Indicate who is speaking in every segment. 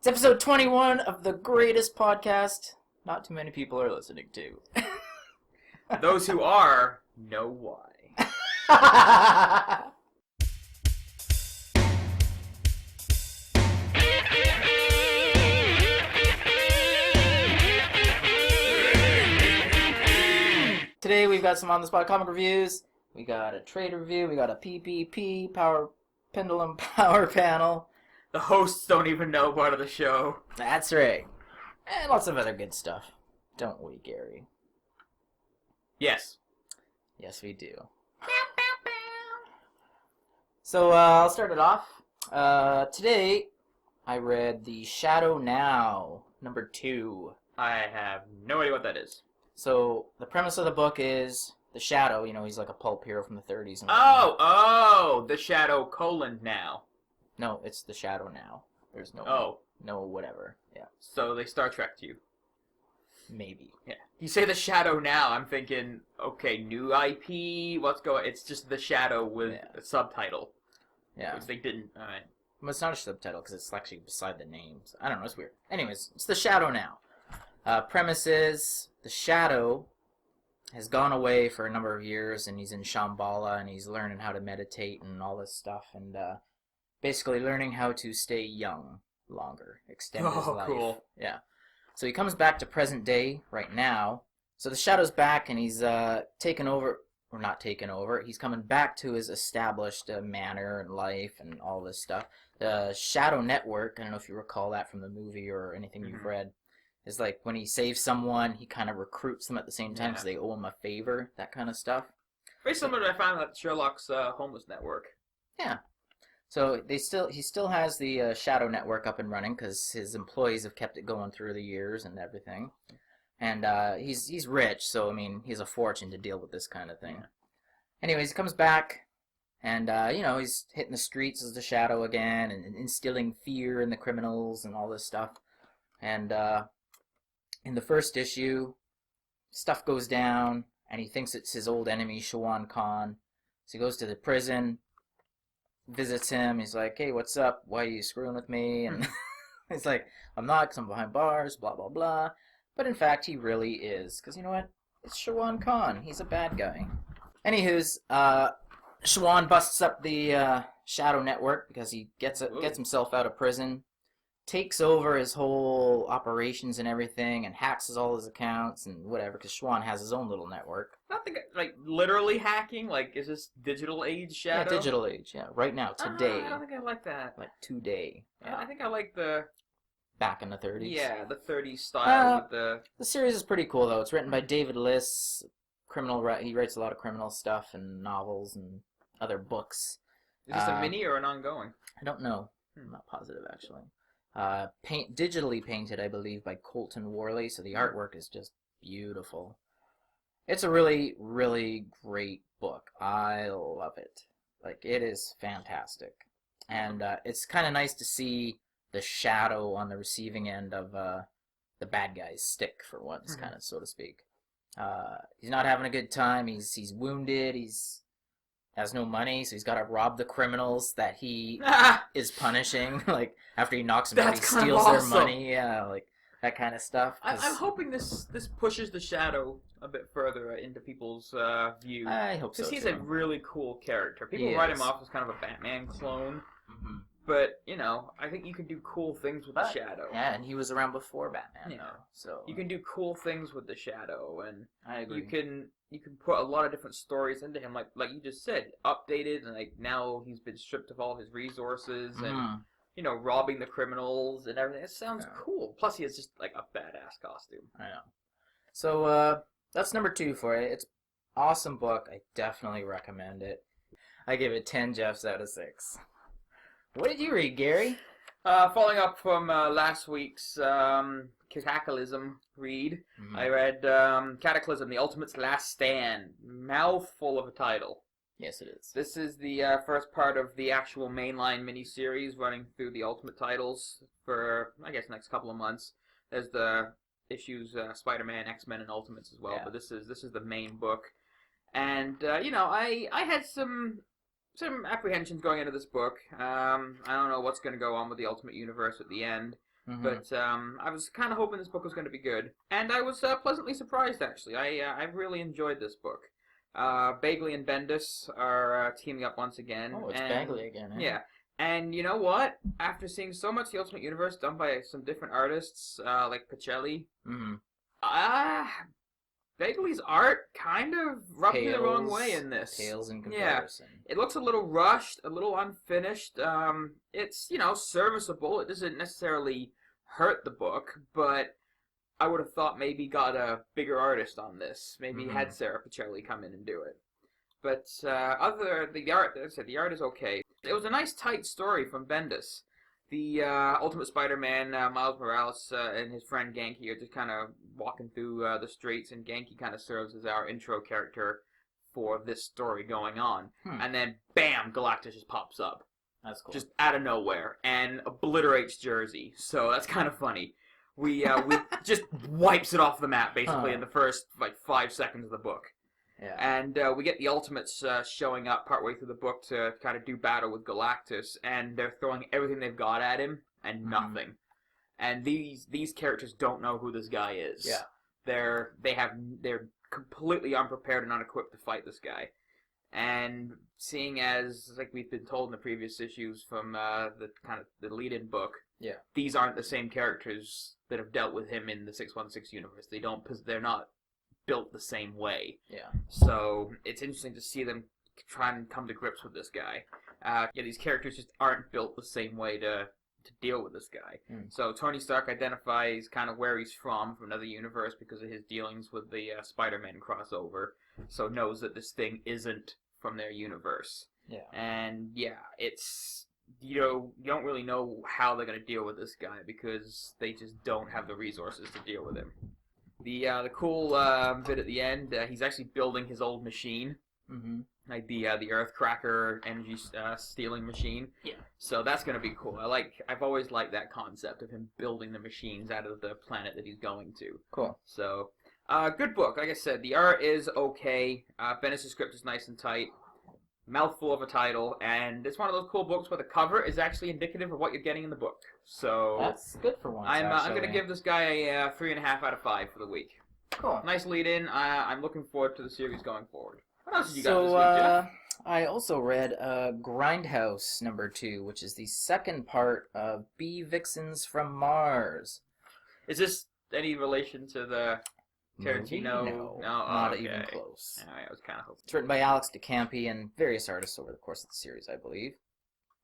Speaker 1: It's episode 21 of the greatest podcast not too many people are listening to.
Speaker 2: Those who are know why.
Speaker 1: Today we've got some on-the-spot comic reviews. We got a trade review. We got a PPP Pendulum power panel.
Speaker 2: The hosts don't even know part of the show.
Speaker 1: That's right. And lots of other good stuff. Don't we, Gary?
Speaker 2: Yes.
Speaker 1: Yes, we do. So, I'll start it off. Today, I read The Shadow Now, number 2.
Speaker 2: I have no idea what that is.
Speaker 1: So, the premise of the book is the Shadow, he's like a pulp hero from the 30s. And
Speaker 2: The Shadow : now.
Speaker 1: No, it's the Shadow Now. There's no whatever. Yeah.
Speaker 2: So they Star Trek you.
Speaker 1: Maybe.
Speaker 2: Yeah. You say the Shadow Now, I'm thinking, okay, new IP, what's going... It's just the Shadow with a subtitle.
Speaker 1: Yeah.
Speaker 2: Which they didn't... Alright.
Speaker 1: Well, it's not a subtitle because it's actually beside the names. I don't know, it's weird. Anyways, it's the Shadow Now. Premise is the Shadow has gone away for a number of years and he's in Shambhala and he's learning how to meditate and all this stuff and basically learning how to stay young longer, extend his life.
Speaker 2: Cool.
Speaker 1: Yeah. So he comes back to present day right now. So the Shadow's back and he's taken over, or not taken over, he's coming back to his established manner and life and all this stuff. The Shadow Network, I don't know if you recall that from the movie or anything you've read, is like when he saves someone, he kind of recruits them at the same time because they owe him a favor, that kind of stuff.
Speaker 2: Very similar to I found that Sherlock's Homeless Network.
Speaker 1: Yeah. So he still has the Shadow Network up and running because his employees have kept it going through the years and everything. And he's rich, so I mean he has a fortune to deal with this kind of thing. Anyways, he comes back, and he's hitting the streets as the Shadow again, and instilling fear in the criminals and all this stuff. And in the first issue, stuff goes down, and he thinks it's his old enemy Shawan Khan. So he goes to the prison, visits him. He's like, "Hey, what's up? Why are you screwing with me?" And he's like, "I'm not, because I'm behind bars, blah, blah, blah." But in fact, he really is. Because you know what? It's Shawan Khan. He's a bad guy. Anywho's, Shawan busts up the Shadow Network because he gets himself out of prison, takes over his whole operations and everything, and hacks all his accounts and whatever, because Shawan has his own little network.
Speaker 2: Nothing like literally hacking. Like, is this digital age Shadow?
Speaker 1: Yeah, digital age. Yeah, right now, today.
Speaker 2: I don't think I like that.
Speaker 1: Like today. Yeah.
Speaker 2: I think I like the
Speaker 1: back in the 30s.
Speaker 2: Yeah, the 30s style with the.
Speaker 1: The series is pretty cool though. It's written by David Liss. He writes a lot of criminal stuff and novels and other books.
Speaker 2: Is this a mini or an ongoing?
Speaker 1: I don't know. I'm not positive actually. Digitally painted, I believe, by Colton Worley, so the artwork is just beautiful. It's a really, really great book. I love it. Like, it is fantastic. And it's kind of nice to see the Shadow on the receiving end of the bad guy's stick, for once, kind of, so to speak. He's not having a good time. He's wounded. He's has no money, so he's got to rob the criminals that he is punishing. Like, after he knocks them out, he steals their money. Yeah, like, that kind of stuff.
Speaker 2: I'm hoping this pushes the Shadow a bit further into people's view.
Speaker 1: I hope so,
Speaker 2: because he's a really cool character. People write him off as kind of a Batman clone. But, I think you can do cool things with the Shadow.
Speaker 1: Yeah, and he was around before Batman, though. So
Speaker 2: you can do cool things with the Shadow, and
Speaker 1: I agree.
Speaker 2: You can put a lot of different stories into him, like you just said, updated, and like now he's been stripped of all his resources, and robbing the criminals and everything. It sounds cool. Plus, he has just like a badass costume.
Speaker 1: I know. So that's number 2 for you. It's an awesome book. I definitely recommend it. I give it 10 Geoffs out of 6. What did you read, Gary?
Speaker 2: Following up from last week's Cataclysm read, I read Cataclysm, The Ultimate's Last Stand. Mouthful of a title.
Speaker 1: Yes, it is.
Speaker 2: This is the first part of the actual mainline miniseries running through the Ultimate titles for, I guess, the next couple of months. There's the issues Spider-Man, X-Men, and Ultimates as well, but this is the main book. And, I had some apprehensions going into this book. I don't know what's going to go on with the Ultimate Universe at the end.
Speaker 1: Mm-hmm.
Speaker 2: But I was kind of hoping this book was going to be good, and I was pleasantly surprised. Actually, I really enjoyed this book. Bagley and Bendis are teaming up once again.
Speaker 1: Oh, it's Bagley again. Eh?
Speaker 2: Yeah, and you know what? After seeing so much The Ultimate Universe done by some different artists, like Pacelli,
Speaker 1: Mm-hmm.
Speaker 2: Bagley's art kind of rubbed me the wrong way in this.
Speaker 1: Pales in comparison.
Speaker 2: Yeah, it looks a little rushed, a little unfinished. It's, serviceable. It doesn't necessarily hurt the book, but I would have thought maybe got a bigger artist on this. Maybe had Sarah Pacelli come in and do it. But the art, as I said, the art is okay. It was a nice tight story from Bendis. The Ultimate Spider-Man, Miles Morales, and his friend Genki are just kind of walking through the streets, and Genki kind of serves as our intro character for this story going on. And then, bam, Galactus just pops up.
Speaker 1: That's cool.
Speaker 2: Just out of nowhere, and obliterates Jersey. So that's kind of funny. We just wipes it off the map, basically, in the first, 5 seconds of the book.
Speaker 1: Yeah.
Speaker 2: And we get the Ultimates showing up partway through the book to kind of do battle with Galactus, and they're throwing everything they've got at him, and nothing. And these characters don't know who this guy is.
Speaker 1: Yeah.
Speaker 2: They're completely unprepared and unequipped to fight this guy. And seeing as, like we've been told in the previous issues from the lead-in book, these aren't the same characters that have dealt with him in the 616 universe. They're not built the same way.
Speaker 1: Yeah.
Speaker 2: So it's interesting to see them try and come to grips with this guy. These characters just aren't built the same way to deal with this guy. So Tony Stark identifies kind of where he's from another universe because of his dealings with the Spider-Man crossover. So knows that this thing isn't from their universe.
Speaker 1: Yeah. And
Speaker 2: it's you don't really know how they're going to deal with this guy because they just don't have the resources to deal with him. The cool bit at the end, he's actually building his old machine, like the Earthcracker energy stealing machine. Yeah. So that's gonna be cool. I've always liked that concept of him building the machines out of the planet that he's going to.
Speaker 1: Cool.
Speaker 2: So, good book. Like I said, the art is okay. Bendis' script is nice and tight. Mouthful of a title, and it's one of those cool books where the cover is actually indicative of what you're getting in the book. So
Speaker 1: that's good for once.
Speaker 2: I'm going to give this guy a 3.5 out of 5 for the week.
Speaker 1: Cool.
Speaker 2: Nice lead-in. I'm looking forward to the series going forward. What else did you got this week, Geoff?
Speaker 1: I also read Grindhouse #2, which is the second part of Bee Vixens from Mars.
Speaker 2: Is this any relation to the Tarantino?
Speaker 1: No, not even close.
Speaker 2: All right, I was kind of hoping.
Speaker 1: It's written by Alex DeCampi and various artists over the course of the series, I believe.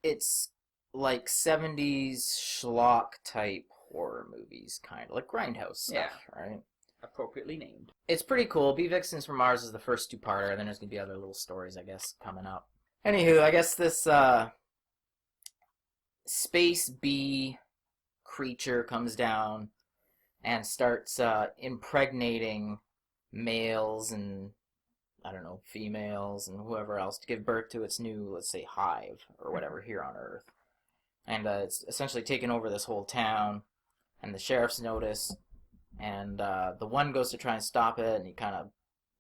Speaker 1: It's like 70s schlock type horror movies, kind of like Grindhouse stuff, right?
Speaker 2: Appropriately named.
Speaker 1: It's pretty cool. Bee Vixens from Mars is the first two-parter, and then there's going to be other little stories, I guess, coming up. Anywho, I guess this space bee creature comes down and starts impregnating males and, I don't know, females and whoever else to give birth to its new, let's say, hive or whatever here on Earth. And it's essentially taken over this whole town, and the sheriff's notice, and the one goes to try and stop it, and he kind of,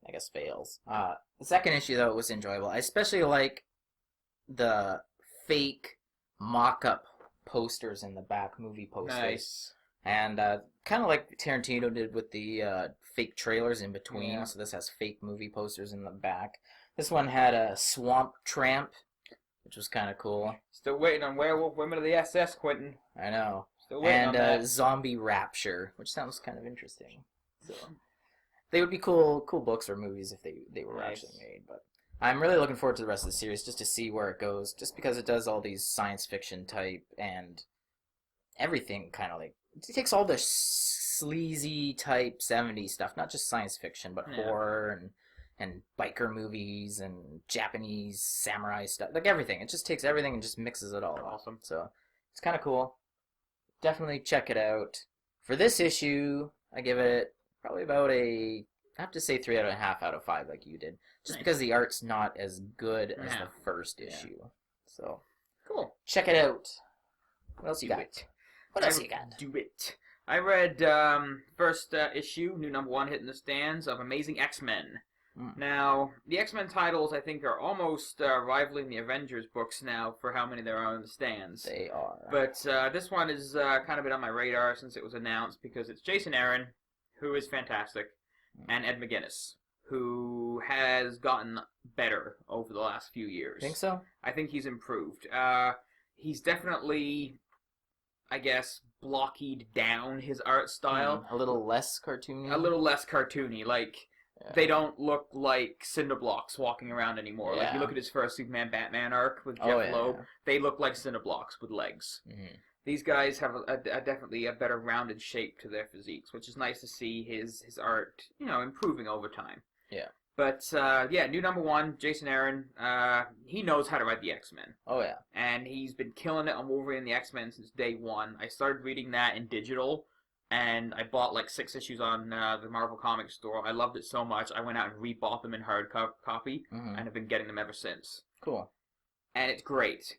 Speaker 1: I guess, fails. The second issue, though, was enjoyable. I especially like the fake mock-up posters in the back, movie posters. Nice. And kind of like Tarantino did with the fake trailers in between. Yeah. So this has fake movie posters in the back. This one had a swamp tramp, which was kind of cool.
Speaker 2: Still waiting on Werewolf Women of the SS, Quentin.
Speaker 1: I know.
Speaker 2: Still waiting on that.
Speaker 1: And Zombie Rapture, which sounds kind of interesting. So they would be cool books or movies if they were actually made. But I'm really looking forward to the rest of the series just to see where it goes. Just because it does all these science fiction type and everything kind of like. It takes all the sleazy type 70s stuff, not just science fiction, but horror and biker movies and Japanese samurai stuff, like everything. It just takes everything and just mixes it all.
Speaker 2: Awesome.
Speaker 1: So it's kind of cool. Definitely check it out. For this issue, I give it probably about I have to say 3.5 out of 5 like you did, just because the art's not as good as the first issue. So
Speaker 2: cool.
Speaker 1: Check it out. What else you got? What else you got?
Speaker 2: Do it. I read first issue, new #1 hitting the stands of Amazing X-Men. Now, the X-Men titles, I think, are almost rivaling the Avengers books now for how many there are in the stands.
Speaker 1: They are.
Speaker 2: But this one is kind of been on my radar since it was announced because it's Jason Aaron, who is fantastic, and Ed McGuinness, who has gotten better over the last few years.
Speaker 1: Think so?
Speaker 2: I think he's improved. He's definitely, I guess, blockied down his art style.
Speaker 1: A little less cartoony?
Speaker 2: A little less cartoony. Like, they don't look like cinder blocks walking around anymore.
Speaker 1: Yeah.
Speaker 2: Like, you look at his first Superman Batman arc with Jeff Loeb, they look like cinder blocks with legs.
Speaker 1: Mm-hmm.
Speaker 2: These guys have definitely a better rounded shape to their physiques, which is nice to see his art, improving over time.
Speaker 1: Yeah.
Speaker 2: But, new number one, Jason Aaron, he knows how to write the X-Men.
Speaker 1: Oh, yeah.
Speaker 2: And he's been killing it on Wolverine and the X-Men since day one. I started reading that in digital, and I bought like 6 issues on the Marvel Comics store. I loved it so much, I went out and rebought them in hard copy, and have been getting them ever since.
Speaker 1: Cool.
Speaker 2: And it's great.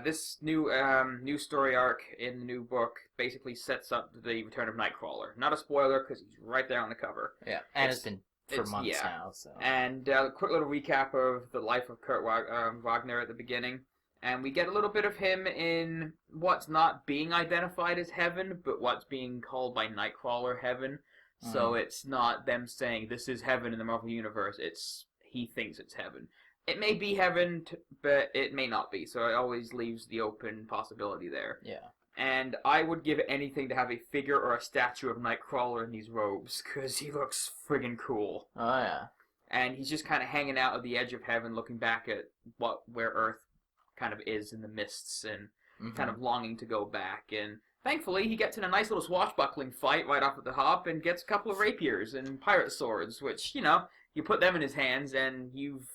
Speaker 2: This new story arc in the new book basically sets up the return of Nightcrawler. Not a spoiler, because he's right there on the cover.
Speaker 1: Yeah, and it's been for months now. So.
Speaker 2: And a quick little recap of the life of Kurt Wagner at the beginning. And we get a little bit of him in what's not being identified as heaven, but what's being called by Nightcrawler heaven. So it's not them saying this is heaven in the Marvel Universe. It's he thinks it's heaven. It may be heaven, but it may not be. So it always leaves the open possibility there.
Speaker 1: Yeah.
Speaker 2: And I would give anything to have a figure or a statue of Nightcrawler in these robes, because he looks friggin' cool.
Speaker 1: Oh, yeah.
Speaker 2: And he's just kind of hanging out at the edge of heaven, looking back at where Earth kind of is in the mists, and kind of longing to go back. And thankfully, he gets in a nice little swashbuckling fight right off at the hop, and gets a couple of rapiers and pirate swords, which, you put them in his hands, and you've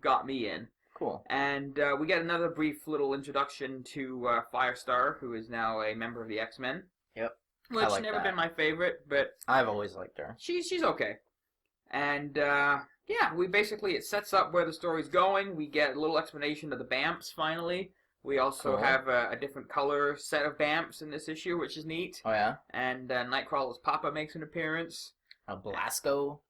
Speaker 2: got me in.
Speaker 1: Cool.
Speaker 2: And we get another brief little introduction to Firestar, who is now a member of the X-Men.
Speaker 1: Yep.
Speaker 2: Which never been my favorite, but
Speaker 1: I've always liked her.
Speaker 2: She's okay. And it sets up where the story's going. We get a little explanation of the Bamps finally. We also have a different color set of Bamps in this issue, which is neat.
Speaker 1: Oh yeah.
Speaker 2: And Nightcrawler's Papa makes an appearance.
Speaker 1: A Belasco.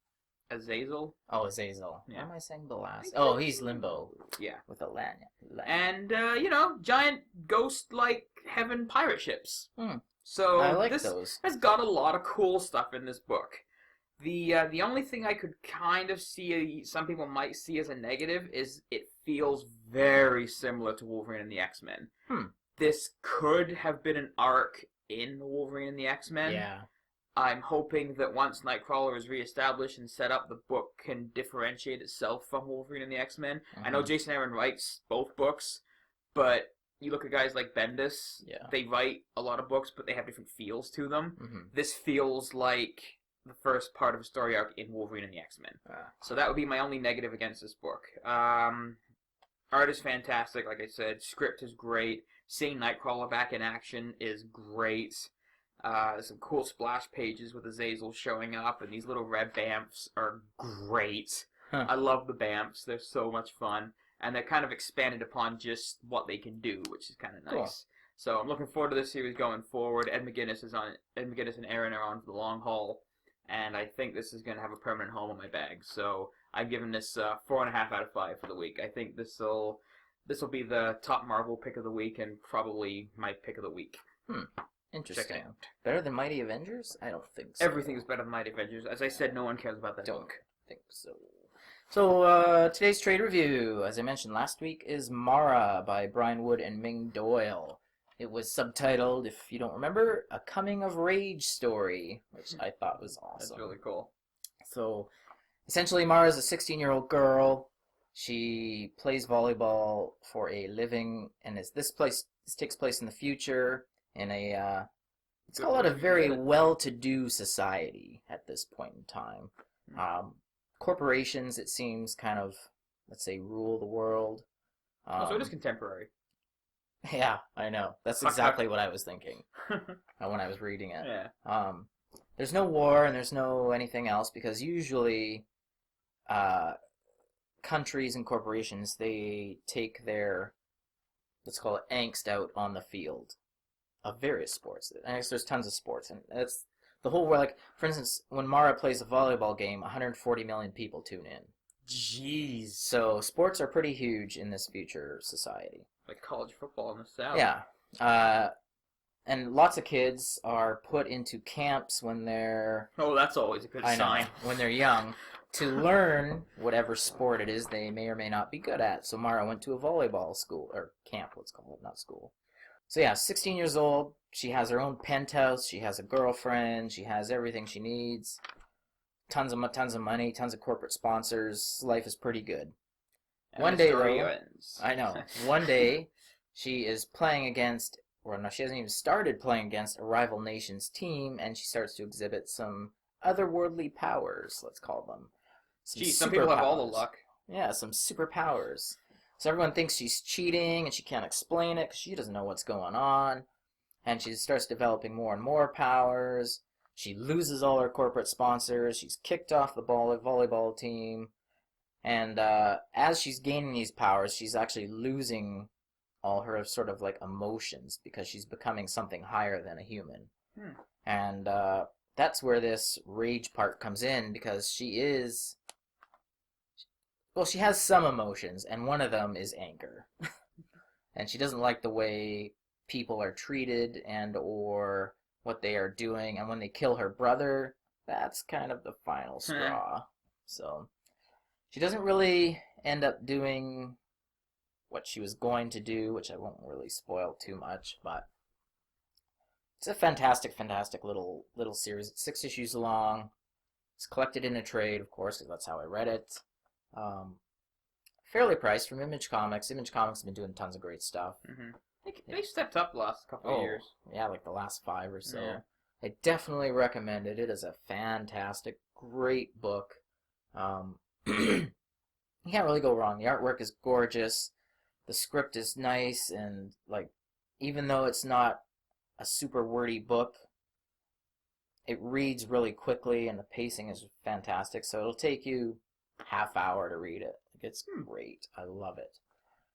Speaker 2: Azazel.
Speaker 1: Oh, Azazel.
Speaker 2: Yeah.
Speaker 1: Why am I saying Belasco? Oh, he's Limbo.
Speaker 2: Yeah.
Speaker 1: With a lanyard.
Speaker 2: And, giant ghost-like heaven pirate ships. So
Speaker 1: I like
Speaker 2: this
Speaker 1: those.
Speaker 2: has got a lot of cool stuff in this book. The only thing I could kind of see some people might see as a negative is it feels very similar to Wolverine and the X-Men. This could have been an arc in Wolverine and the X-Men.
Speaker 1: Yeah.
Speaker 2: I'm hoping that once Nightcrawler is reestablished and set up, the book can differentiate itself from Wolverine and the X-Men. I know Jason Aaron writes both books, but you look at guys like Bendis, they write a lot of books, but they have different feels to them. This feels like the first part of a story arc in Wolverine and the X-Men. So that would be my only negative against this book. Art is fantastic, like I said. Script is great. Seeing Nightcrawler back in action is great. There's some cool splash pages with Azazel showing up, and these little red Bamps are great. I love the Bamps. They're so much fun. And they're kind of expanded upon just what they can do, which is kind of nice. Cool. So I'm looking forward to this series going forward. Ed McGuinness and Aaron are on for the long haul. And I think this is going to have a permanent home in my bag. So I've given this 4.5 out of 5 for the week. I think this will be the top Marvel pick of the week and probably my pick of the week.
Speaker 1: Interesting. Better than Mighty Avengers? I don't think so.
Speaker 2: Everything is better than Mighty Avengers. As I said, no one cares about that book.
Speaker 1: Don't think so. So, today's trade review, as I mentioned last week, is Mara by Brian Wood and Ming Doyle. It was subtitled, if you don't remember, A Coming of Rage Story, which I thought was awesome.
Speaker 2: That's really cool.
Speaker 1: So, essentially, Mara's a 16-year-old girl. She plays volleyball for a living, and this takes place in the future. In a, let's call it a very well-to-do society at this point in time. Corporations, it seems, kind of, let's say, rule the world.
Speaker 2: So it is contemporary.
Speaker 1: Yeah, I know. That's exactly what I was thinking when I was reading it.
Speaker 2: Yeah.
Speaker 1: There's no war and there's no anything else because usually countries and corporations, they take their, let's call it, angst out on the field. Of various sports. I guess there's tons of sports, and it's the whole world. Like, for instance, when Mara plays a volleyball game, 140 million people tune in.
Speaker 2: Jeez.
Speaker 1: So sports are pretty huge in this future society.
Speaker 2: Like college football in the South.
Speaker 1: Yeah. And lots of kids are put into camps when they're...
Speaker 2: Oh, that's always a good sign.
Speaker 1: When they're young, to learn whatever sport it is they may or may not be good at. So Mara went to a volleyball school, or camp, let's call it, not school. So yeah, 16 years old, she has her own penthouse, she has a girlfriend, she has everything she needs, tons of money, tons of corporate sponsors, life is pretty good.
Speaker 2: And
Speaker 1: One
Speaker 2: the
Speaker 1: day,
Speaker 2: story
Speaker 1: though,
Speaker 2: ends.
Speaker 1: I know, one day, she is playing against, or no, she hasn't even started playing against a rival nation's team, and she starts to exhibit some otherworldly powers, let's call them.
Speaker 2: Some people have all the luck.
Speaker 1: Yeah, some superpowers. So everyone thinks she's cheating, and she can't explain it because she doesn't know what's going on. And she starts developing more and more powers. She loses all her corporate sponsors. She's kicked off the volleyball team. And as she's gaining these powers, she's actually losing all her sort of like emotions because she's becoming something higher than a human. And that's where this rage part comes in because she is... Well, she has some emotions, and one of them is anger. And she doesn't like the way people are treated and or what they are doing. And when they kill her brother, that's kind of the final straw. So she doesn't really end up doing what she was going to do, which I won't really spoil too much, but it's a fantastic little series. It's 6 issues long. It's collected in a trade, of course, because that's how I read it. Fairly priced from Image Comics. Image Comics have been doing tons of great stuff.
Speaker 2: They stepped up the last couple of years.
Speaker 1: Yeah, like the last 5 or so.
Speaker 2: Yeah.
Speaker 1: I definitely recommend it. It is a fantastic, great book. You can't really go wrong. The artwork is gorgeous. The script is nice, and like, even though it's not a super wordy book, it reads really quickly, and the pacing is fantastic. So it'll take you half hour to read it. It's great. I love it.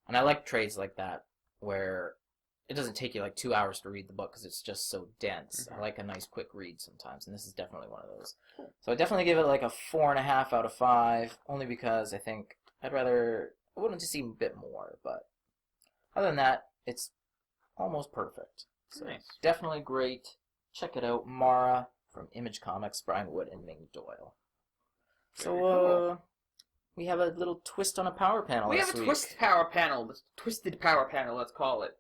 Speaker 1: And I like trades like that where it doesn't take you like 2 hours to read the book because it's just so dense. I like a nice quick read sometimes, and this is definitely one of those. So I definitely give it like a 4.5 out of 5, only because I think I wouldn't just even a bit more, but other than that, it's almost perfect. So definitely great. Check it out. Mara from Image Comics, Brian Wood and Ming Doyle. So, we have a little twist on a power panel this week.
Speaker 2: We have a twisted power panel, let's call it.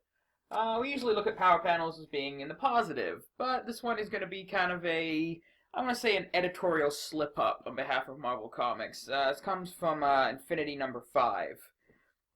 Speaker 2: We usually look at power panels as being in the positive, but this one is going to be kind of I want to say an editorial slip-up on behalf of Marvel Comics. This comes from Infinity number 5.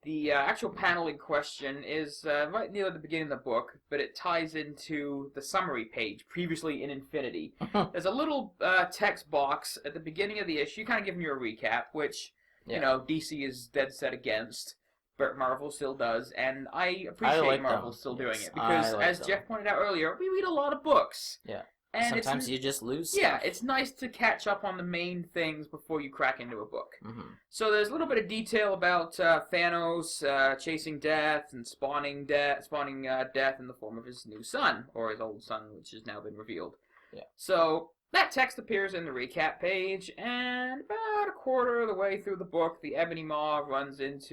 Speaker 2: The actual panel in question is right near the beginning of the book, but it ties into the summary page, previously in Infinity. There's a little text box at the beginning of the issue, kind of giving you a recap, which, you know, DC is dead set against, but Marvel still does, and I appreciate Marvel still doing it, because as Geoff pointed out earlier, we read a lot of books.
Speaker 1: Yeah.
Speaker 2: And
Speaker 1: sometimes you just lose
Speaker 2: stuff. Yeah,
Speaker 1: stuff.
Speaker 2: it's nice to catch up on the main things before you crack into a book. So there's a little bit of detail about Thanos chasing death and spawning death in the form of his new son, or his old son, which has now been revealed. Yeah. So that text appears in the recap page, and about a quarter of the way through the book, the Ebony Maw goes and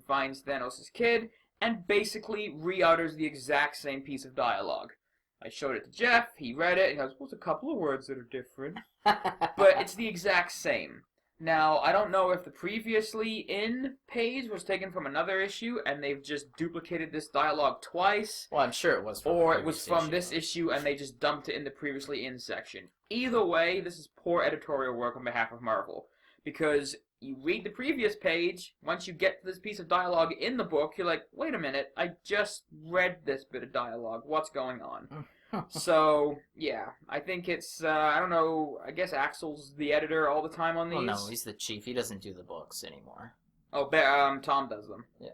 Speaker 2: finds Thanos' kid, and basically re-utters the exact same piece of dialogue. I showed it to Geoff, he read it, and he goes, well, there's a couple of words that are different. But it's the exact same. Now, I don't know if the previously in page was taken from another issue, and they've just duplicated this dialogue twice.
Speaker 1: Well, I'm sure it was from
Speaker 2: or it was from this issue, and they just dumped it in the previously in section. Either way, this is poor editorial work on behalf of Marvel. Because you read the previous page, once you get to this piece of dialogue in the book, you're like, wait a minute, I just read this bit of dialogue, what's going on? So, yeah, I think it's, I don't know, I guess Axel's the editor all the time on these?
Speaker 1: Well, no, he's the chief, he doesn't do the books anymore.
Speaker 2: Oh, Tom does them.
Speaker 1: Yeah.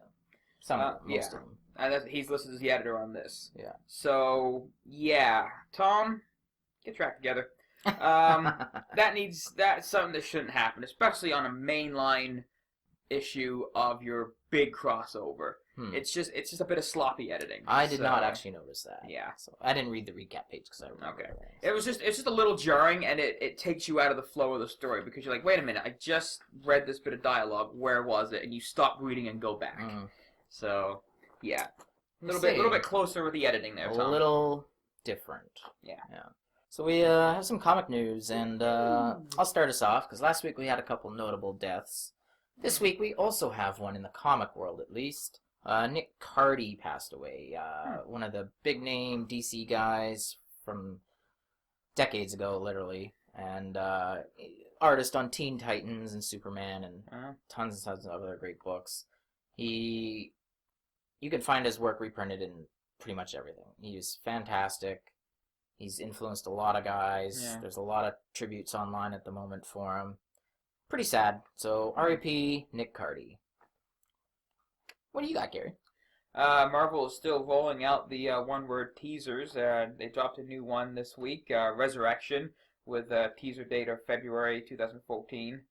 Speaker 1: Most of them.
Speaker 2: And he's listed as the editor on this.
Speaker 1: Yeah.
Speaker 2: So, yeah, Tom, get your act together. That's something that shouldn't happen, especially on a mainline issue of your big crossover. It's just a bit of sloppy editing.
Speaker 1: I did not actually notice that.
Speaker 2: Yeah.
Speaker 1: So I didn't read the recap page because I remember.
Speaker 2: Okay. It's just a little jarring, and it takes you out of the flow of the story because you're like, wait a minute, I just read this bit of dialogue. Where was it? And you stop reading and go back. So yeah, a little bit closer with the editing there, Tom.
Speaker 1: A little different.
Speaker 2: Yeah.
Speaker 1: So we have some comic news, and I'll start us off because last week we had a couple notable deaths. This week we also have one in the comic world, at least. Nick Cardy passed away, one of the big-name DC guys from decades ago, literally, and artist on Teen Titans and Superman and tons and tons of other great books. You can find his work reprinted in pretty much everything. He was fantastic. He's influenced a lot of guys. Yeah. There's a lot of tributes online at the moment for him. Pretty sad. So, R.I.P. Nick Cardy. What do you got, Gary?
Speaker 2: Marvel is still rolling out the one-word teasers. They dropped a new one this week, Resurrection, with a teaser date of February 2014.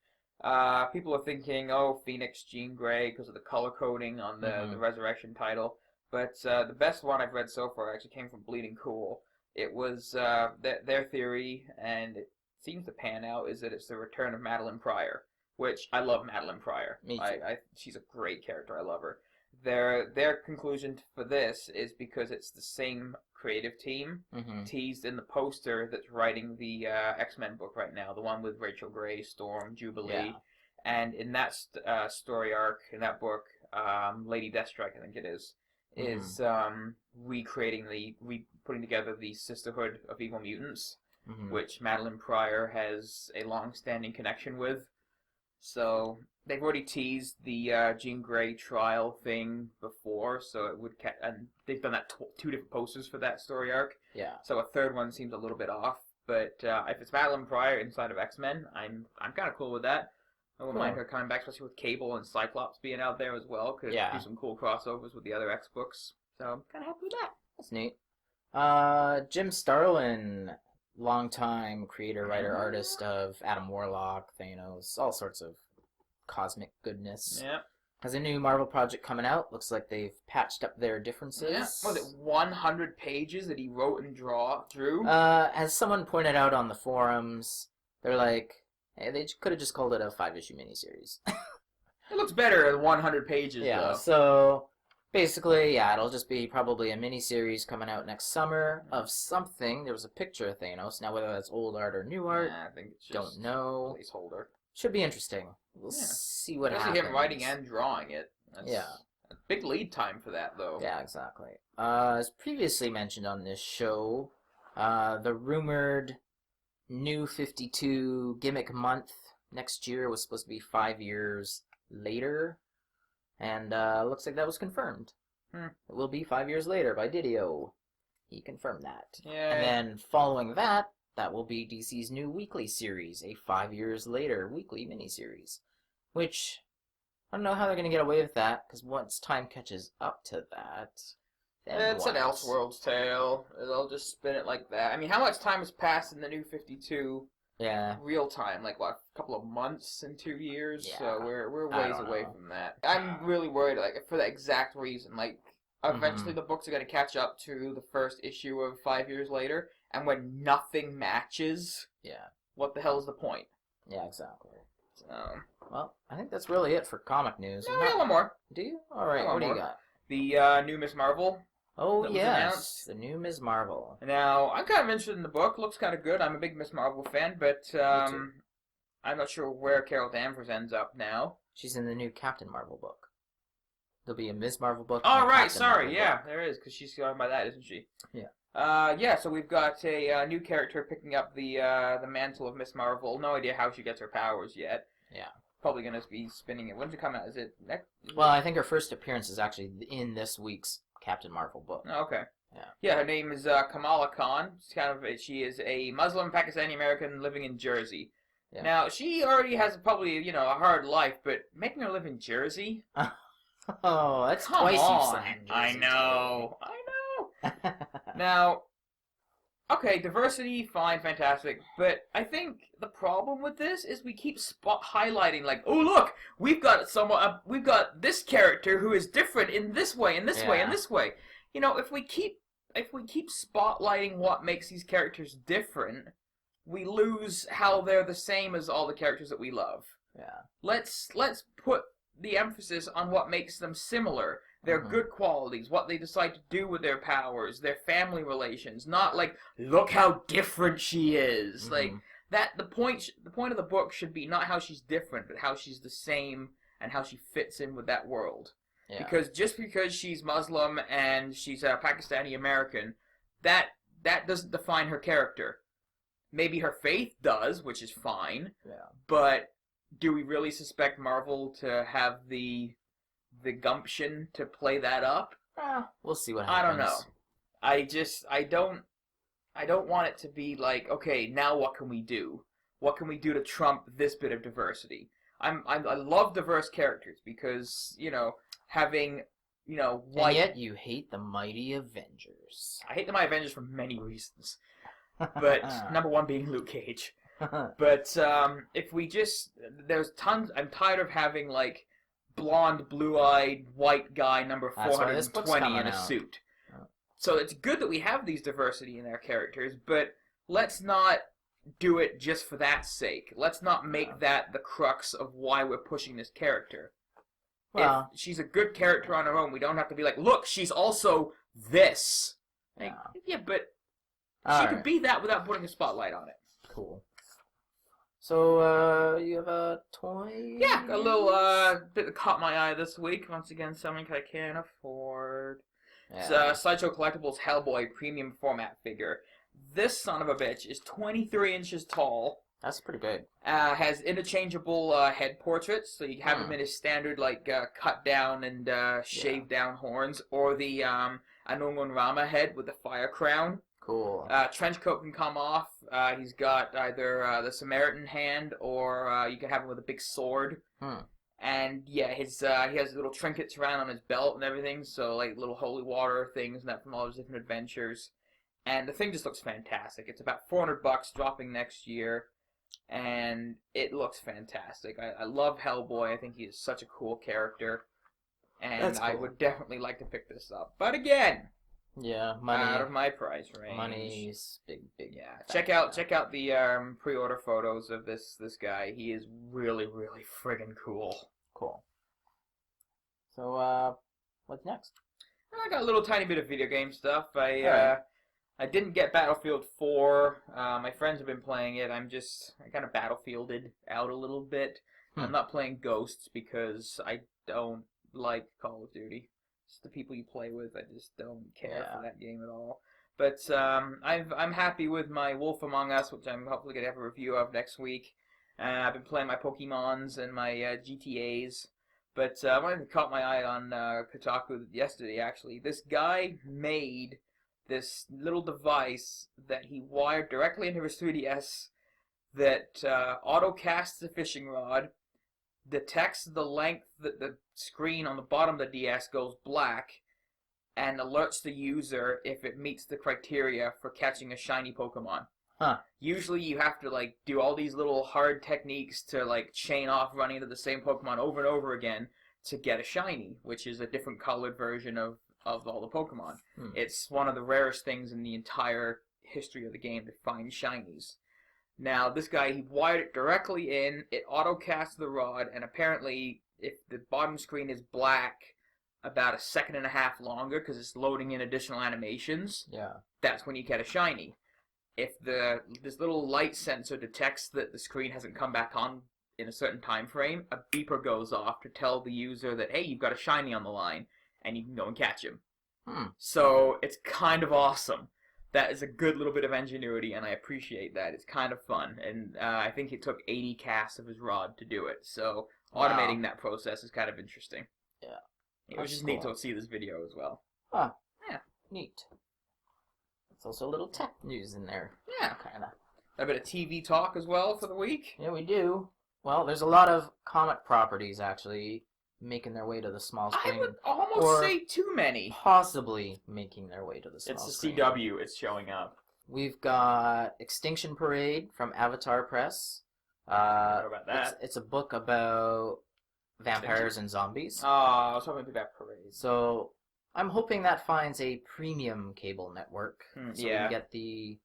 Speaker 2: People are thinking, Phoenix, Jean Grey, because of the color coding on the Resurrection title. But the best one I've read so far actually came from Bleeding Cool. It was their theory, and it seems to pan out, is that it's the return of Madeline Pryor, which I love Madeline Pryor.
Speaker 1: Me too.
Speaker 2: She's a great character. I love her. Their conclusion for this is because it's the same creative team teased in the poster that's writing the X-Men book right now, the one with Rachel Grey, Storm, Jubilee, and in that story arc, in that book, Lady Deathstrike, I think it is putting together the Sisterhood of Evil Mutants, which Madeline Pryor has a long-standing connection with. So they've already teased the Jean Grey trial thing before, so it would and they've done that two different posters for that story arc.
Speaker 1: Yeah.
Speaker 2: So a third one seems a little bit off, but if it's Madeline Pryor inside of X-Men, I'm kind of cool with that. I wouldn't mind her coming back, especially with Cable and Cyclops being out there as well. Could do some cool crossovers with the other X books. So I'm kind of happy with that.
Speaker 1: That's neat. Jim Starlin, longtime creator, writer, artist of Adam Warlock, Thanos, all sorts of cosmic goodness.
Speaker 2: Yeah.
Speaker 1: Has a new Marvel project coming out. Looks like they've patched up their differences.
Speaker 2: Yeah. Was it 100 pages that he wrote and drew?
Speaker 1: As someone pointed out on the forums, they're like, hey, they could have just called it a 5-issue miniseries.
Speaker 2: It looks better than 100 pages, though.
Speaker 1: So basically, it'll just be probably a miniseries coming out next summer of something. There was a picture of Thanos. Now, whether that's old art or new art,
Speaker 2: I think it's just
Speaker 1: don't know.
Speaker 2: Placeholder.
Speaker 1: Should be interesting. We'll see what happens.
Speaker 2: Especially him writing and drawing it. That's
Speaker 1: a
Speaker 2: big lead time for that, though.
Speaker 1: Yeah, exactly. As previously mentioned on this show, the rumored New 52 gimmick month next year was supposed to be 5 years later, and looks like that was confirmed. It will be 5 years later by Didio. He confirmed that.
Speaker 2: Yeah.
Speaker 1: And then following that, that will be DC's new weekly series, a 5 years later weekly miniseries. Which, I don't know how they're going to get away with that, because once time catches up to that, then
Speaker 2: it's an Elseworlds tale. They'll just spin it like that. I mean, how much time has passed in the New 52 real time? Like, what, a couple of months in 2 years?
Speaker 1: Yeah.
Speaker 2: So we're ways away from that. I'm really worried, like, for that exact reason. Like, eventually the books are going to catch up to the first issue of 5 years later, and when nothing matches, what the hell is the point?
Speaker 1: Yeah, exactly.
Speaker 2: So,
Speaker 1: well, I think that's really it for comic news.
Speaker 2: No, we got one more.
Speaker 1: Do you? All right, what do you got?
Speaker 2: The new Ms. Marvel.
Speaker 1: Oh, yes, the new Ms. Marvel.
Speaker 2: Now, I'm kind of interested in the book. Looks kind of good. I'm a big Ms. Marvel fan, but I'm not sure where Carol Danvers ends up now.
Speaker 1: She's in the new Captain Marvel book. There'll be a Ms. Marvel book.
Speaker 2: Oh, right, sorry, there is, because she's going by that, isn't she?
Speaker 1: Yeah.
Speaker 2: So we've got a new character picking up the mantle of Ms. Marvel. No idea how she gets her powers yet.
Speaker 1: Yeah.
Speaker 2: Probably going to be spinning it. When's it come out? Is it next?
Speaker 1: Well, I think her first appearance is actually in this week's Captain Marvel book.
Speaker 2: Oh, okay.
Speaker 1: Yeah.
Speaker 2: Yeah, her name is Kamala Khan. She is a Muslim Pakistani American living in Jersey. Yeah. Now, she already has probably, a hard life, but making her live in Jersey?
Speaker 1: Oh, that's
Speaker 2: Come
Speaker 1: twice
Speaker 2: on.
Speaker 1: you've said Jersey.
Speaker 2: I know. Now, Okay, diversity, fine, fantastic. But I think the problem with this is we keep highlighting, like, oh look, we've got we've got this character who is different in this way, and this way, and this way. You know, if we keep spotlighting what makes these characters different, we lose how they're the same as all the characters that we love.
Speaker 1: Yeah.
Speaker 2: Let's put the emphasis on what makes them similar. Their good qualities, what they decide to do with their powers, their family relations. Not like, look how different she is. Like that. The point of the book should be not how she's different, but how she's the same and how she fits in with that world. Yeah. Because just because she's Muslim and she's a Pakistani American, that doesn't define her character. Maybe her faith does, which is fine. Yeah. But do we really suspect Marvel to have the gumption to play that up?
Speaker 1: We'll see what happens.
Speaker 2: I don't know. I don't want it to be like, okay, now what can we do? What can we do to trump this bit of diversity? I love diverse characters because, you know, having, you know, white...
Speaker 1: And yet you hate the Mighty Avengers.
Speaker 2: I hate the Mighty Avengers for many reasons. But number one being Luke Cage. But if we just... There's tons... I'm tired of having, like, blonde, blue-eyed, white guy number 420 in a suit. So it's good that we have these diversity in their characters, but let's not do it just for that sake. Let's not make that the crux of why we're pushing this character. Well, if she's a good character on her own, we don't have to be like, look, she's also this. Like, but she could be that without putting a spotlight on it.
Speaker 1: Cool. So, you have a toy?
Speaker 2: Yeah, a little bit that caught my eye this week. Once again, something I can't afford. Yeah. It's Sideshow Collectibles Hellboy premium format figure. This son of a bitch is 23 inches tall.
Speaker 1: That's pretty big.
Speaker 2: Has interchangeable head portraits, so you have him in his standard, like, cut down and shaved down horns, or the Anungun Rama head with the fire crown.
Speaker 1: Cool.
Speaker 2: Trench coat can come off. He's got either the Samaritan hand, or you can have him with a big sword. And yeah, he has little trinkets around on his belt and everything, so like little holy water things and that from all his different adventures. And the thing just looks fantastic. It's about $400 dropping next year, and it looks fantastic. I love Hellboy. I think he is such a cool character, and cool. I would definitely like to pick this up. But again,
Speaker 1: yeah, money
Speaker 2: out of my price range.
Speaker 1: Money's big.
Speaker 2: Yeah, check out the pre-order photos of this guy. He is really friggin' cool.
Speaker 1: Cool. So what's next?
Speaker 2: I got a little tiny bit of video game stuff. I didn't get Battlefield 4. My friends have been playing it. I kind of Battlefielded out a little bit. I'm not playing Ghosts because I don't like Call of Duty. It's the people you play with. I just don't care for that game at all. But I'm happy with my Wolf Among Us, which I'm hopefully going to have a review of next week. I've been playing my Pokemons and my GTAs. But one that caught my eye on Kotaku yesterday, actually. This guy made this little device that he wired directly into his 3DS that auto-casts the fishing rod, detects the length that the screen on the bottom of the DS goes black, and alerts the user if it meets the criteria for catching a shiny Pokemon. Usually you have to like do all these little hard techniques to like chain off running into the same Pokemon over and over again to get a shiny, which is a different colored version of all the Pokemon. It's one of the rarest things in the entire history of the game to find shinies. Now, this guy, he wired it directly in, it auto-casts the rod, and apparently, if the bottom screen is black about a second and a half longer, because it's loading in additional animations, that's when you get a shiny. If this little light sensor detects that the screen hasn't come back on in a certain time frame, a beeper goes off to tell the user that, hey, you've got a shiny on the line, and you can go and catch him. So, it's kind of awesome. That is a good little bit of ingenuity, and I appreciate that. It's kind of fun, and I think it took 80 casts of his rod to do it, so automating that process is kind of interesting. Yeah. It was just neat to see this video as well.
Speaker 1: Yeah. Neat. There's also a little tech news in there.
Speaker 2: Yeah.
Speaker 1: Kind of.
Speaker 2: A bit of TV talk as well for the week.
Speaker 1: Yeah, we do. Well, there's a lot of comic properties, actually, making their way to the small screen.
Speaker 2: I would almost say too many.
Speaker 1: Possibly making their way to the small screen.
Speaker 2: It's the CW. It's showing up.
Speaker 1: We've got Extinction Parade from Avatar Press.
Speaker 2: What about that?
Speaker 1: It's a book about vampires and zombies.
Speaker 2: Oh, I was hoping to do that parade.
Speaker 1: So I'm hoping that finds a premium cable network. So we
Speaker 2: Yeah.
Speaker 1: can get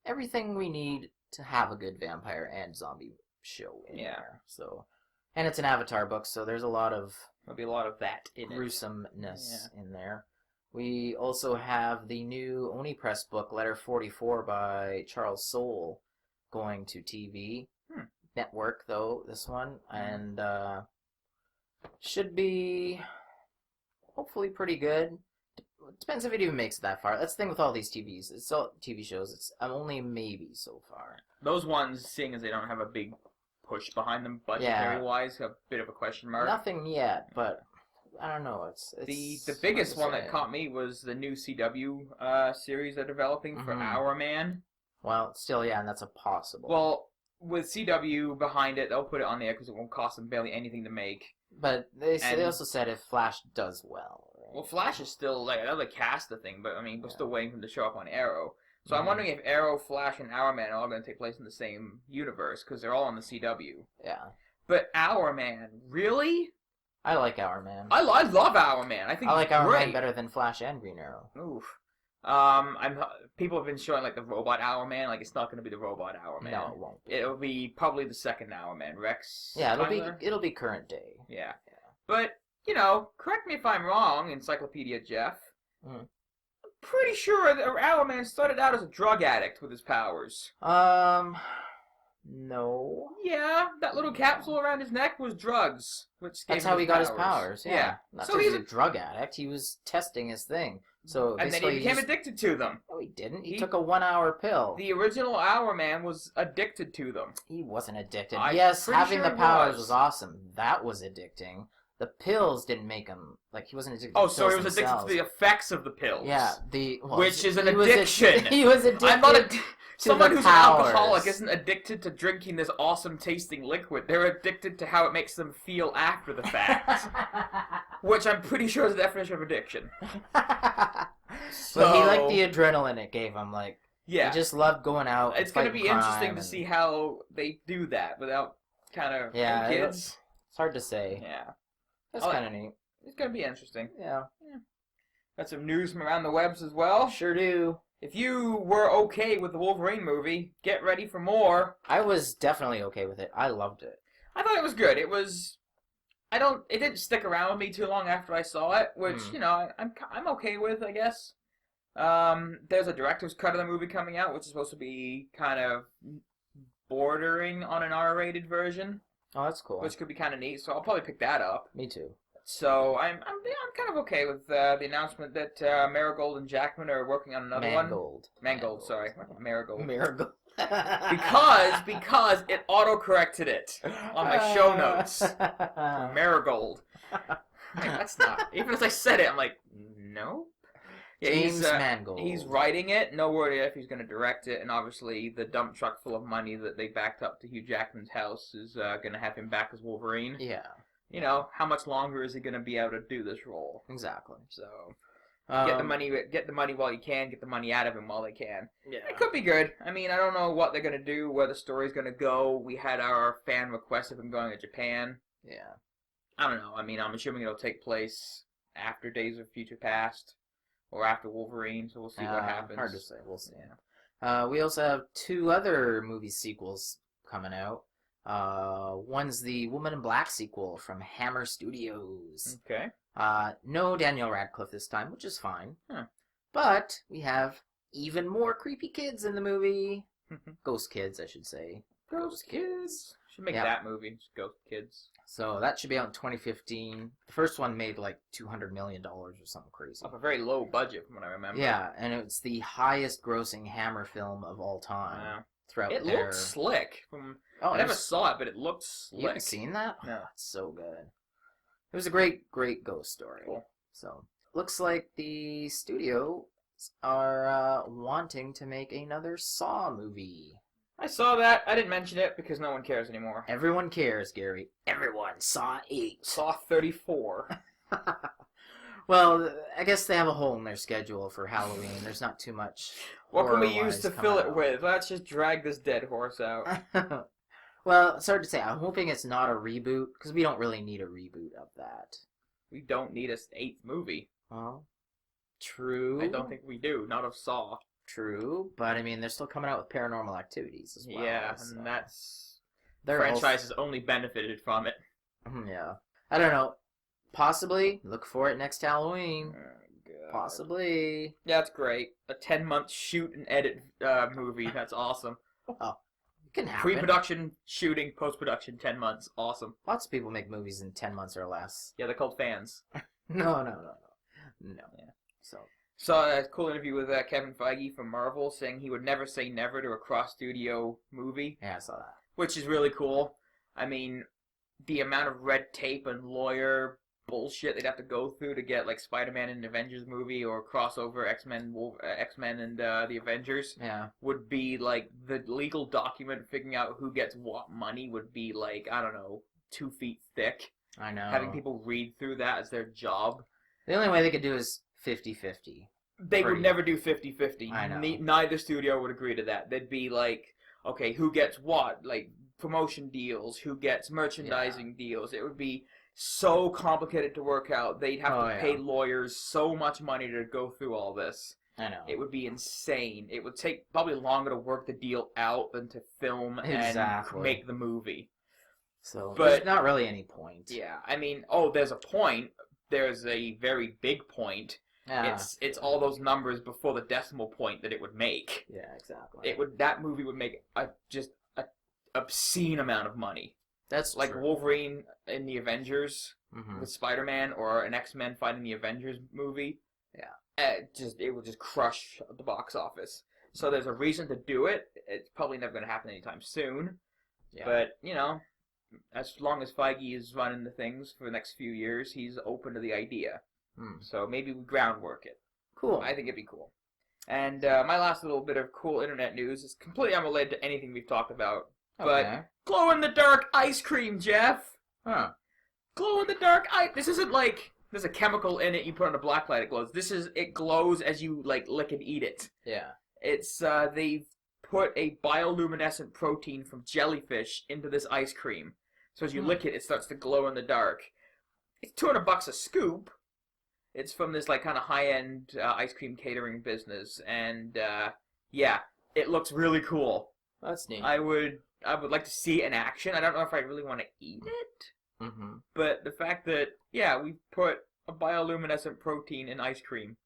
Speaker 1: everything we need to have a good vampire and zombie show in there. So, and it's an Avatar book, so there's a lot of
Speaker 2: There'll be a lot of that in
Speaker 1: gruesomeness in there. We also have the new Oni Press book, Letter 44 by Charles Soule, going to TV. Network, though, this one. And should be hopefully pretty good. Depends if it even makes it that far. That's the thing with all these TVs. It's all TV shows. It's only maybe so far.
Speaker 2: Those ones, seeing as they don't have a big push behind them budgetary-wise, a bit of a question mark.
Speaker 1: Nothing yet, but I don't know. It's
Speaker 2: the biggest one that caught me was the new CW series they're developing for Our Man.
Speaker 1: Well, still, yeah, and that's a possible.
Speaker 2: Well, with CW behind it, they'll put it on there because it won't cost them barely anything to make.
Speaker 1: But they also said if Flash does well. Right?
Speaker 2: Well, Flash is still, like, another cast of thing, but, I mean, we're still waiting for him to show up on Arrow. So I'm wondering if Arrow, Flash, and Our Man are all going to take place in the same universe, because they're all on the CW.
Speaker 1: Yeah.
Speaker 2: But Our Man, really?
Speaker 1: I like Our Man.
Speaker 2: I love Our Man. I think
Speaker 1: I like
Speaker 2: Our
Speaker 1: Man better than Flash and Green Arrow.
Speaker 2: Oof. People have been showing, like, the Robot Our Man. Like, it's not going to be the Robot Our Man.
Speaker 1: No, it won't be.
Speaker 2: It'll be probably the second Our Man, Rex.
Speaker 1: Yeah,
Speaker 2: Tyler?
Speaker 1: it'll be current day.
Speaker 2: Yeah. But, you know, correct me if I'm wrong, Encyclopedia Geoff. I'm pretty sure that Our Man started out as a drug addict with his powers.
Speaker 1: No.
Speaker 2: Yeah, that little capsule around his neck was drugs, which gave
Speaker 1: That's
Speaker 2: him
Speaker 1: how he got his
Speaker 2: powers.
Speaker 1: powers. Yeah. Not
Speaker 2: So
Speaker 1: so
Speaker 2: he's
Speaker 1: he's a drug addict. He was testing his thing. So
Speaker 2: and then he became addicted to them.
Speaker 1: No, he didn't. He took a 1-hour pill.
Speaker 2: The original Our Man was addicted to them.
Speaker 1: He wasn't addicted.
Speaker 2: I'm
Speaker 1: yes,
Speaker 2: pretty
Speaker 1: having
Speaker 2: sure
Speaker 1: the
Speaker 2: he
Speaker 1: powers
Speaker 2: was.
Speaker 1: was awesome. That was addicting. The pills didn't make him he wasn't addicted.
Speaker 2: Oh,
Speaker 1: to
Speaker 2: so he
Speaker 1: pills
Speaker 2: was addicted
Speaker 1: themselves.
Speaker 2: to the effects of the pills.
Speaker 1: Yeah,
Speaker 2: which is an addiction.
Speaker 1: He was addicted.
Speaker 2: I'm not someone
Speaker 1: the
Speaker 2: who's
Speaker 1: powers.
Speaker 2: an alcoholic isn't addicted to drinking this awesome tasting liquid. They're addicted to how it makes them feel after the fact, which I'm pretty sure is the definition of addiction.
Speaker 1: But he liked the adrenaline it gave him. He just loved going out.
Speaker 2: It's going to be interesting to see how they do that without kind of kids.
Speaker 1: It's hard to say.
Speaker 2: Yeah.
Speaker 1: That's kind of neat.
Speaker 2: It's going to be interesting.
Speaker 1: Yeah.
Speaker 2: Got some news from around the webs as well.
Speaker 1: Sure do.
Speaker 2: If you were okay with the Wolverine movie, get ready for more.
Speaker 1: I was definitely okay with it. I loved it.
Speaker 2: I thought it was good. It was... It didn't stick around with me too long after I saw it, which, you know, I'm okay with, I guess. There's a director's cut of the movie coming out, which is supposed to be kind of bordering on an R-rated version.
Speaker 1: Oh, that's cool.
Speaker 2: Which could be kind of neat, so I'll probably pick that up.
Speaker 1: Me too.
Speaker 2: So I'm kind of okay with the announcement that Marigold and Jackman are working on another one. Mangold, sorry. Marigold.
Speaker 1: Marigold.
Speaker 2: because it auto-corrected it on my show notes. Marigold. That's not... Even as I said it, I'm like, no? Yeah,
Speaker 1: James Mangold.
Speaker 2: He's writing it. No word if he's going to direct it. And obviously, the dump truck full of money that they backed up to Hugh Jackman's house is going to have him back as Wolverine.
Speaker 1: Yeah.
Speaker 2: You know, how much longer is he going to be able to do this role?
Speaker 1: Exactly.
Speaker 2: So, get the money while you can. Get the money out of him while they can.
Speaker 1: Yeah.
Speaker 2: It could be good. I mean, I don't know what they're going to do, where the story's going to go. We had our fan request of him going to Japan.
Speaker 1: Yeah.
Speaker 2: I don't know. I mean, I'm assuming it'll take place after Days of Future Past. Or after Wolverine, so we'll see what happens.
Speaker 1: Hard to say. We'll see. Yeah. We also have 2 other movie sequels coming out. One's the Woman in Black sequel from Hammer Studios.
Speaker 2: Okay.
Speaker 1: No Daniel Radcliffe this time, which is fine.
Speaker 2: Huh.
Speaker 1: But we have even more creepy kids in the movie. Ghost kids, I should say.
Speaker 2: Ghost kids. Should make that movie. Just Ghost Kids.
Speaker 1: So that should be out in 2015. The first one made like $200 million or something crazy.
Speaker 2: Off a very low budget, from what I remember.
Speaker 1: Yeah, and it's the highest grossing Hammer film of all time.
Speaker 2: Wow.
Speaker 1: Throughout
Speaker 2: it looked slick. I never saw it, but it looked slick.
Speaker 1: You haven't seen that?
Speaker 2: No.
Speaker 1: Oh, it's so good. It was a great, great ghost story.
Speaker 2: Cool.
Speaker 1: So, looks like the studio are wanting to make another Saw movie.
Speaker 2: I saw that. I didn't mention it because no one cares anymore.
Speaker 1: Everyone cares, Gary. Everyone. Saw 8.
Speaker 2: Saw 34.
Speaker 1: Well, I guess they have a hole in their schedule for Halloween. There's not too much.
Speaker 2: What can we use
Speaker 1: horror-wise
Speaker 2: to
Speaker 1: coming
Speaker 2: fill it
Speaker 1: out.
Speaker 2: with? Let's just drag this dead horse out.
Speaker 1: Well, it's hard to say. I'm hoping it's not a reboot because we don't really need a reboot of that.
Speaker 2: We don't need a 8th movie.
Speaker 1: Well, true.
Speaker 2: I don't think we do. Not of Saw.
Speaker 1: True, but I mean, they're still coming out with Paranormal Activities as well.
Speaker 2: Yeah,
Speaker 1: so
Speaker 2: and that's...
Speaker 1: they're
Speaker 2: franchise has only benefited from it.
Speaker 1: Yeah, I don't know. Possibly look for it next Halloween.
Speaker 2: God.
Speaker 1: Possibly.
Speaker 2: Yeah, that's great. A 10-month shoot and edit movie. That's awesome.
Speaker 1: Well, it can happen.
Speaker 2: Pre-production, shooting, post-production, 10 months. Awesome.
Speaker 1: Lots of people make movies in 10 months or less.
Speaker 2: Yeah, they're called fans.
Speaker 1: No.
Speaker 2: Yeah.
Speaker 1: So.
Speaker 2: Saw a cool interview with Kevin Feige from Marvel saying he would never say never to a cross-studio movie.
Speaker 1: Yeah, I saw that.
Speaker 2: Which is really cool. I mean, the amount of red tape and lawyer bullshit they'd have to go through to get like Spider-Man in an Avengers movie or crossover X-Men and the Avengers would be like the legal document figuring out who gets what money would be like, I don't know, 2 feet thick.
Speaker 1: I know.
Speaker 2: Having people read through that as their job.
Speaker 1: The only way they could do is 50-50.
Speaker 2: They would never do 50-50.
Speaker 1: I know.
Speaker 2: Neither studio would agree to that. They'd be like, okay, who gets what? Like, promotion deals, who gets merchandising deals. It would be so complicated to work out. They'd have to pay lawyers so much money to go through all this.
Speaker 1: I know.
Speaker 2: It would be insane. It would take probably longer to work the deal out than to film and make the movie.
Speaker 1: So,
Speaker 2: but
Speaker 1: there's not really any point.
Speaker 2: Yeah, I mean, there's a point. There's a very big point.
Speaker 1: Yeah.
Speaker 2: It's all those numbers before the decimal point that it would make.
Speaker 1: Yeah, exactly.
Speaker 2: That movie would make just an obscene amount of money.
Speaker 1: That's
Speaker 2: like
Speaker 1: true.
Speaker 2: Wolverine in the Avengers with Spider-Man, or an X-Men fighting the Avengers movie. Yeah, it will just crush the box office. So there's a reason to do it. It's probably never going to happen anytime soon. Yeah. But you know, as long as Feige is running the things for the next few years, he's open to the idea. So maybe we groundwork it.
Speaker 1: Cool.
Speaker 2: I think it'd be cool. And my last little bit of cool internet news is completely unrelated to anything we've talked about. But glow-in-the-dark ice cream, Geoff.
Speaker 1: Huh.
Speaker 2: Glow-in-the-dark ice. This isn't like there's a chemical in it you put on a black light, it glows. It glows as you like lick and eat it.
Speaker 1: Yeah.
Speaker 2: It's they've put a bioluminescent protein from jellyfish into this ice cream. So as you lick it, it starts to glow in the dark. It's $200 a scoop. It's from this like kind of high-end ice cream catering business, and yeah, it looks really cool.
Speaker 1: That's neat.
Speaker 2: I would like to see it in action. I don't know if I really want to eat it, but the fact that we put a bioluminescent protein in ice cream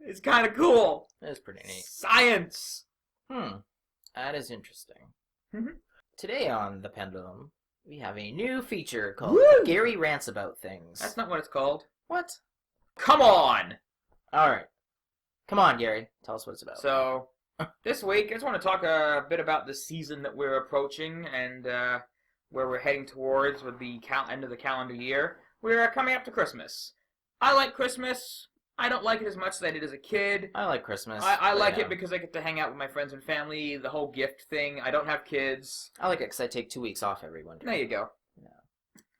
Speaker 2: is kind of cool.
Speaker 1: That's pretty neat.
Speaker 2: Science.
Speaker 1: That is interesting. Today on the Pendulum, we have a new feature called Garry Rants About Things.
Speaker 2: That's not what it's called.
Speaker 1: What?
Speaker 2: Come on!
Speaker 1: Alright. Come on, Garry. Tell us what it's about.
Speaker 2: So, this week, I just want to talk a bit about the season that we're approaching and where we're heading towards with the end of the calendar year. We're coming up to Christmas. I like Christmas. I don't like it as much as I did as a kid.
Speaker 1: I like Christmas.
Speaker 2: I like it because I get to hang out with my friends and family, the whole gift thing. I don't have kids.
Speaker 1: I like it because I take 2 weeks off every winter.
Speaker 2: There you go.
Speaker 1: Yeah.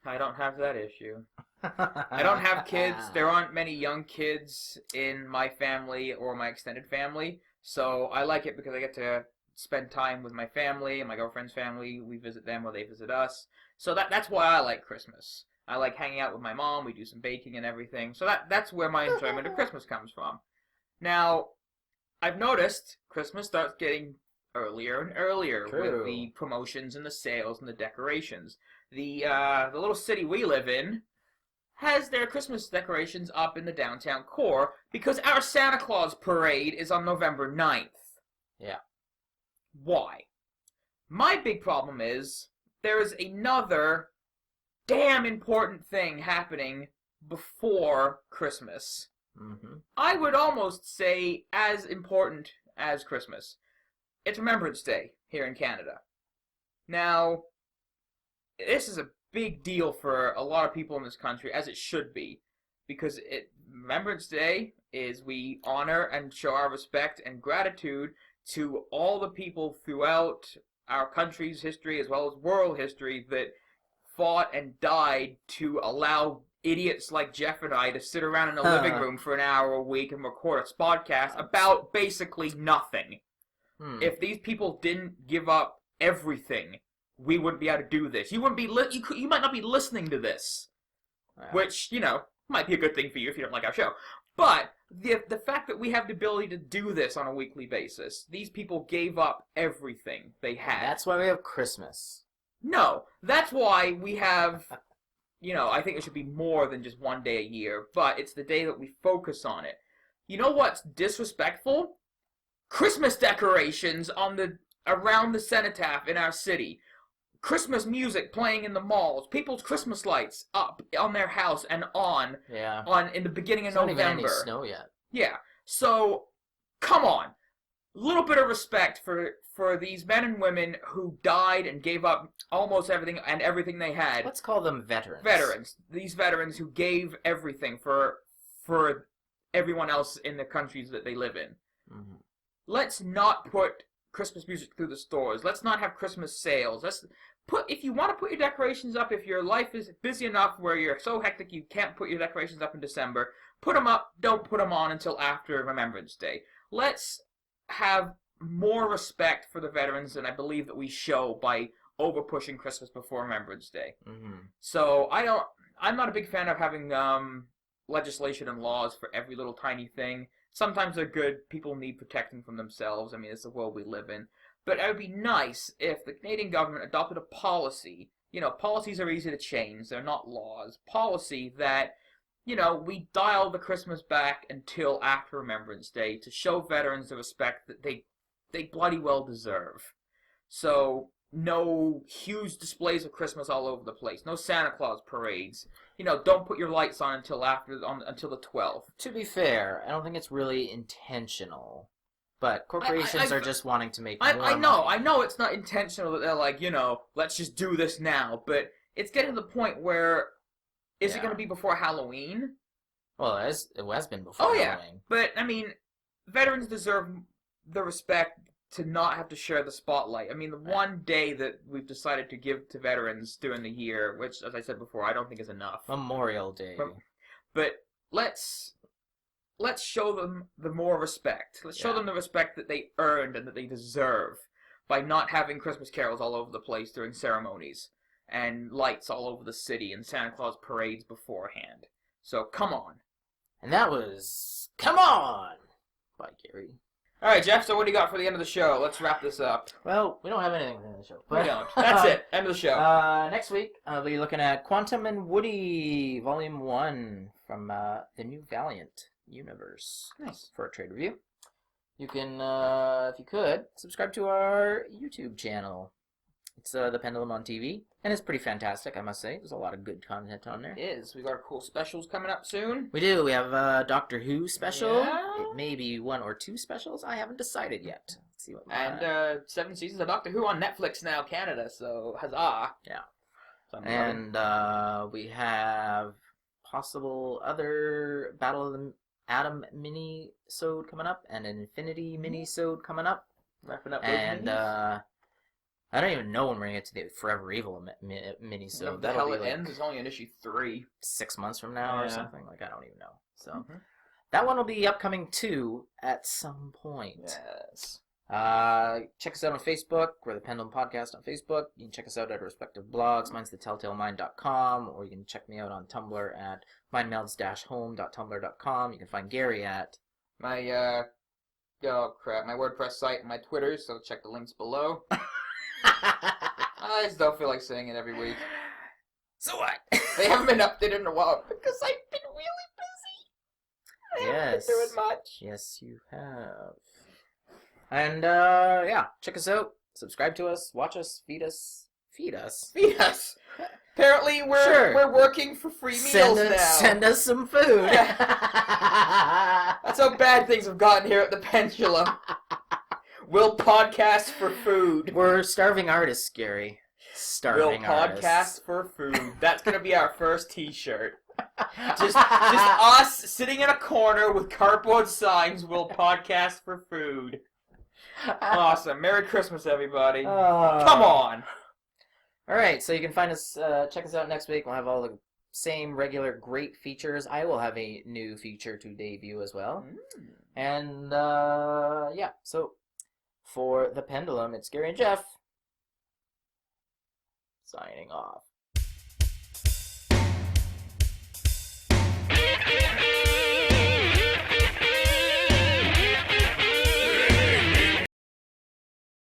Speaker 2: I don't have that issue. I don't have kids. There aren't many young kids in my family or my extended family. So I like it because I get to spend time with my family and my girlfriend's family. We visit them or they visit us. So that's why I like Christmas. I like hanging out with my mom. We do some baking and everything. So that's where my enjoyment of Christmas comes from. Now, I've noticed Christmas starts getting earlier and earlier with the promotions and the sales and the decorations. The little city we live in has their Christmas decorations up in the downtown core because our Santa Claus parade is on November 9th.
Speaker 1: Yeah.
Speaker 2: Why? My big problem is there is another damn important thing happening before Christmas. I would almost say as important as Christmas. It's Remembrance Day here in Canada. Now, this is a big deal for a lot of people in this country, as it should be, because Remembrance Day is we honor and show our respect and gratitude to all the people throughout our country's history as well as world history that fought and died to allow idiots like Geoff and I to sit around in a living room for an hour a week and record a podcast about basically nothing. If these people didn't give up everything, we wouldn't be able to do this. You wouldn't be you might not be listening to this, which might be a good thing for you if you don't like our show. But the fact that we have the ability to do this on a weekly basis, these people gave up everything they had.
Speaker 1: That's why we have Christmas.
Speaker 2: No, that's why we have. I think it should be more than just one day a year, but it's the day that we focus on it. You know what's disrespectful? Christmas decorations around the cenotaph in our city. Christmas music playing in the malls. People's Christmas lights up on their house and in the beginning of November.
Speaker 1: Not even any snow yet.
Speaker 2: Yeah. So, come on. A little bit of respect for these men and women who died and gave up almost everything they had.
Speaker 1: Let's call them veterans.
Speaker 2: Veterans. These veterans who gave everything for everyone else in the countries that they live in.
Speaker 1: Mm-hmm.
Speaker 2: Let's not put Christmas music through the stores. Let's not have Christmas sales. If you want to put your decorations up, if your life is busy enough where you're so hectic you can't put your decorations up in December, put them up. Don't put them on until after Remembrance Day. Let's have more respect for the veterans than I believe that we show by over-pushing Christmas before Remembrance Day.
Speaker 1: Mm-hmm.
Speaker 2: So I'm not a big fan of having legislation and laws for every little tiny thing. Sometimes they're good. People need protecting from themselves. I mean, it's the world we live in. But it would be nice if the Canadian government adopted a policy. Policies are easy to change. They're not laws. Policy that, we dial the Christmas back until after Remembrance Day to show veterans the respect that they bloody well deserve. So, no huge displays of Christmas all over the place. No Santa Claus parades. Don't put your lights on until the 12th.
Speaker 1: To be fair, I don't think it's really intentional. But corporations are just wanting to make more money.
Speaker 2: I know it's not intentional that they're like, let's just do this now. But it's getting to the point where, is it going to be before Halloween?
Speaker 1: Well, it has been before Halloween.
Speaker 2: Yeah. But, I mean, veterans deserve the respect to not have to share the spotlight. I mean, the one day that we've decided to give to veterans during the year, which, as I said before, I don't think is enough.
Speaker 1: Memorial Day.
Speaker 2: But let's show them the more respect. Let's show them the respect that they earned and that they deserve by not having Christmas carols all over the place during ceremonies and lights all over the city and Santa Claus parades beforehand. So, come on.
Speaker 1: And that was Come On by Garry.
Speaker 2: Alright, Geoff, so what do you got for the end of the show? Let's wrap this up.
Speaker 1: Well, we don't have anything in the show. But,
Speaker 2: we don't. That's it. End of the show.
Speaker 1: Next week, I'll be looking at Quantum and Woody, Volume 1 from the New Valiant universe.
Speaker 2: Nice.
Speaker 1: For a trade review. You can, if you could, subscribe to our YouTube channel. It's the Pendulum on TV, and it's pretty fantastic, I must say. There's a lot of good content on there.
Speaker 2: It is. We got cool specials coming up soon.
Speaker 1: We do. We have a Doctor Who special.
Speaker 2: Yeah.
Speaker 1: It may be 1 or 2 specials. I haven't decided yet. Let's see what.
Speaker 2: And 7 seasons of Doctor Who on Netflix now, Canada. So huzzah!
Speaker 1: Yeah.
Speaker 2: So
Speaker 1: and we have possible other Battle of the Atom mini-sode coming up, and an Infinity mini-sode coming up.
Speaker 2: Wrapping up.
Speaker 1: And I don't even know when we're gonna get to the Forever Evil mini-sode.
Speaker 2: The hell it ends. It's only in issue 3.
Speaker 1: 6 months from now or something. Like, I don't even know. So that one will be upcoming too at some point.
Speaker 2: Yes.
Speaker 1: Check us out on Facebook. We're the Pendulum Podcast on Facebook. You can check us out at our respective blogs. Mine's thetelltalemind.com, or you can check me out on Tumblr at mindmelds-home.tumblr.com. You can find Garry at
Speaker 2: my my WordPress site and my Twitter, so check the links below. I just don't feel like saying it every week.
Speaker 1: So what?
Speaker 2: They haven't been updated in a while because I've been really busy. I haven't been doing much.
Speaker 1: Yes, you have. And, check us out. Subscribe to us. Watch us. Feed us. Feed us.
Speaker 2: Feed us. Apparently, we're working for free meals now.
Speaker 1: Send us some food.
Speaker 2: That's how bad things have gotten here at the Pendulum. We'll podcast for food.
Speaker 1: We're starving artists, Garry. Starving artists.
Speaker 2: We'll podcast for food. That's gonna be our first T-shirt. Just us sitting in a corner with cardboard signs. We'll podcast for food. Awesome. Merry Christmas, everybody. Come on.
Speaker 1: All right, so you can find us. Check us out next week. We'll have all the same regular great features, I will have a new feature to debut as well. And yeah, so for the Pendulum, it's Garry and Geoff signing off.